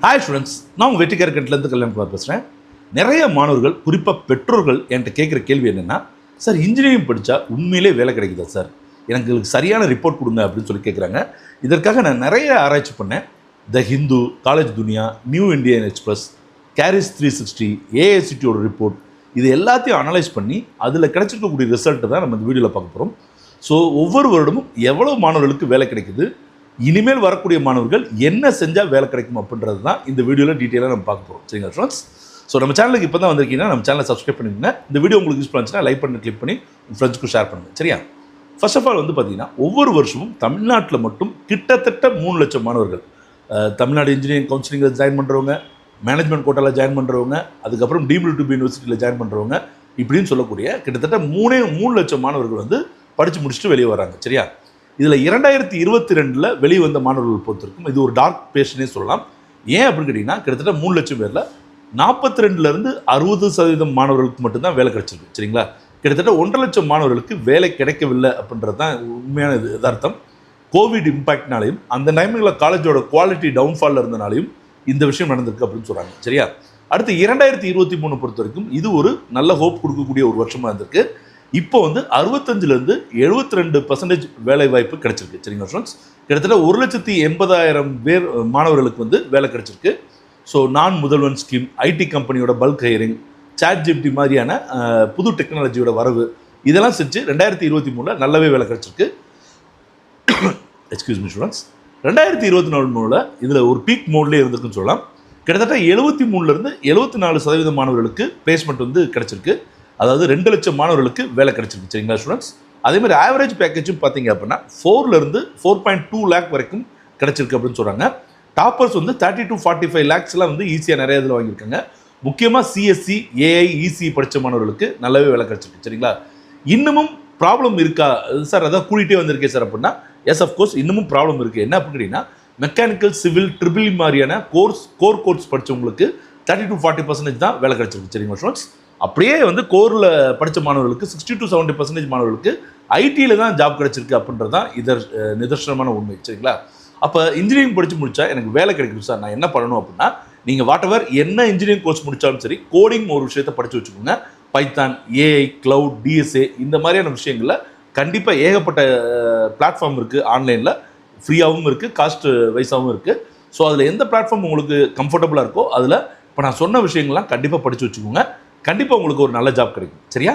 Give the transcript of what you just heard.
Hi students, நான் உங்கள் வெற்றிக்கார கண்ட்லேருந்து கல்யாணகுமார் பேசுகிறேன். நிறைய மாணவர்கள், குறிப்பாக பெற்றோர்கள் என்கிட்ட கேட்குற கேள்வி என்னென்னா, சார் இன்ஜினியரிங் படித்தா உண்மையிலே வேலை கிடைக்குதா சார், எனக்கு சரியான ரிப்போர்ட் கொடுங்க அப்படின்னு சொல்லி கேட்குறாங்க. இதற்காக நான் நிறைய ஆராய்ச்சி பண்ணேன். The Hindu, Collegedunia, New Indian Express, Careers 360, ஏஐசிடியோட ரிப்போர்ட், இது எல்லாத்தையும் அனலைஸ் பண்ணி அதில் கிடைச்சிருக்கக்கூடிய ரிசல்ட்டை தான் நம்ம இந்த வீடியோவில் பார்க்க போகிறோம். ஸோ ஒவ்வொரு வருடமும் எவ்வளோ மாணவர்களுக்கு வேலை கிடைக்குது, இனிமேல் வரக்கூடிய மாணவர்கள் என்ன செஞ்சால் வேலை கிடைக்கும் அப்படின்றது தான் இந்த வீடியோவில் டீட்டெயிலாக நம்ம பார்க்க போகிறோம். சரிங்களா ஃப்ரெண்ட்ஸ்? ஸோ நம்ம சேனலுக்கு இப்போ தான் வந்திருக்கீங்கன்னா நம்ம சேனலை சப்ஸ்கிரைப் பண்ணிக்கோங்க. இந்த வீடியோ உங்களுக்கு யூஸ் பண்ணுச்சுன்னா லைக் பண்ணி கிளிக் பண்ணி உங்கள் ஃப்ரெண்ட்ஸ்க்கு ஷேர் பண்ணுங்கள். சரியா? ஃபர்ஸ்ட் ஆஃப் ஆல் பார்த்தீங்கன்னா ஒவ்வொரு வருஷமும் தமிழ்நாட்டில் மட்டும் கிட்டத்தட்ட 3 லட்சம் மாணவர்கள் தமிழ்நாடு இன்ஜினியரிங் கவுன்சிலிங்கில் ஜாயின் பண்ணுறவங்க, மேனேஜ்மெண்ட் கோட்டாவில் ஜாயின் பண்ணுறவங்க, அதுக்கப்புறம் டீம்டு டு பி யூனிவர்சிட்டியில் ஜாயின் பண்ணுறவங்க, இப்படின்னு சொல்லக்கூடிய கிட்டத்தட்ட 3 லட்சம் மாணவர்கள் படித்து முடிச்சுட்டு வெளியே வராங்க. சரியா? இதில் 2022 வெளியே வந்த மாணவர்கள் பொறுத்திருக்கும் இது ஒரு டார்க் பேஷனே சொல்லலாம். ஏன் அப்படின்னு கேட்டிங்கன்னா, கிட்டத்தட்ட 3 லட்சம் பேரில் 42லேருந்து 60% மாணவர்களுக்கு மட்டும்தான் வேலை கிடைச்சிருக்கு. சரிங்களா? கிட்டத்தட்ட 1.5 லட்சம் மாணவர்களுக்கு வேலை கிடைக்கவில்லை அப்படின்றது தான் உண்மையான யதார்த்தம். கோவிட் இம்பாக்ட்னாலையும் அந்த டைமில் காலேஜோட குவாலிட்டி டவுன்ஃபாலில் இருந்தனாலையும் இந்த விஷயம் நடந்திருக்கு அப்படின்னு சொல்கிறாங்க. சரியா? அடுத்து 2023 பொறுத்த வரைக்கும் இது ஒரு நல்ல ஹோப் கொடுக்கக்கூடிய ஒரு வருஷமாக இருந்திருக்கு. இப்போ 65லேருந்து 72% வேலை வாய்ப்பு கிடைச்சிருக்கு. சரிங்களா ஃப்ரெண்ட்ஸ்? கிட்டத்தட்ட 1,80,000 பேர் மாணவர்களுக்கு வேலை கிடைச்சிருக்கு. ஸோ நான் முதல்வன் ஸ்கீம், ஐடி கம்பெனியோட பல்க் ஹையரிங், ChatGPT மாதிரியான புது டெக்னாலஜியோட வரவு, இதெல்லாம் செஞ்சு 2023 நல்லாவே வேலை கிடைச்சிருக்கு. எக்ஸ்கியூஸ் மீ ஸ்டூடெண்ட்ஸ், 2024 இதில் ஒரு பீக் மோட்லேயே இருந்திருக்குன்னு சொல்லலாம். கிட்டத்தட்ட 73லேருந்து 74% மாணவர்களுக்கு பிளேஸ்மெண்ட் கிடைச்சிருக்கு. அதாவது 2 லட்சம் மாணவர்களுக்கு வேலை கிடைச்சிருக்கு. சரிங்களா ஸ்டூடெண்ட்ஸ்? அதே மாதிரி ஆவரேஜ் பேக்கேஜும் பார்த்தீங்க அப்படின்னா 4லேருந்து 4.2 லேக் வரைக்கும் கிடைச்சிருக்கு அப்படின்னு சொல்கிறாங்க. டாப்பர்ஸ் 30 to 45 லேக்ஸ்லாம் ஈஸியாக நிறைய இதில் வாங்கியிருக்காங்க. முக்கியமாக சிஎஸ்சி, ஏஐ, இசி படித்த மாணவர்களுக்கு நல்லாவே வேலை கிடைச்சிருக்கு. சரிங்களா? இன்னமும் ப்ராப்ளம் இருக்கா சார், அதான் கூட்டிகிட்டே வந்திருக்கேன் சார் அப்படின்னா, எஸ் அஃப்கோர்ஸ் இன்னமும் ப்ராப்ளம் இருக்குது. என்ன அப்படின்னா, மெக்கானிக்கல், சிவில், ட்ரிபிள் மாதிரியான கோர் கோர்ஸ் படித்தவங்களுக்கு 30 to 40% தான் வேலை கிடைச்சிருக்கு. சரிங்களா ஸ்டூடெண்ட்ஸ்? அப்படியே கோரில் படித்த மாணவர்களுக்கு 60 to 70% மாணவர்களுக்கு ஐடியில் தான் ஜாப் கிடைச்சிருக்கு அப்படின்றது தான் நிதர்சனமான உண்மை. சரிங்களா? அப்போ இன்ஜினியரிங் படித்து முடித்தா எனக்கு வேலை கிடைக்கும் சார், நான் என்ன பண்ணணும் அப்படின்னா, நீங்கள் வாட்டவர் என்ன இன்ஜினியரிங் கோர்ஸ் முடித்தாலும் சரி, கோடிங் ஒரு விஷயத்தை படித்து வச்சுக்கோங்க. பைத்தான், ஏஐ, கிளவுட், டிஎஸ்ஏ இந்த மாதிரியான விஷயங்களில் கண்டிப்பாக ஏகப்பட்ட பிளாட்ஃபார்ம் இருக்குது. ஆன்லைனில் ஃப்ரீயாகவும் இருக்குது, காஸ்ட் வைஸாகவும் இருக்குது. ஸோ அதில் எந்த பிளாட்ஃபார்ம் உங்களுக்கு கம்ஃபர்டபுளாக இருக்கோ அதில் இப்போ நான் சொன்ன விஷயங்கள்லாம் கண்டிப்பாக படித்து வச்சுக்கோங்க. கண்டிப்பாக உங்களுக்கு ஒரு நல்ல ஜாப் கிடைக்கும். சரியா?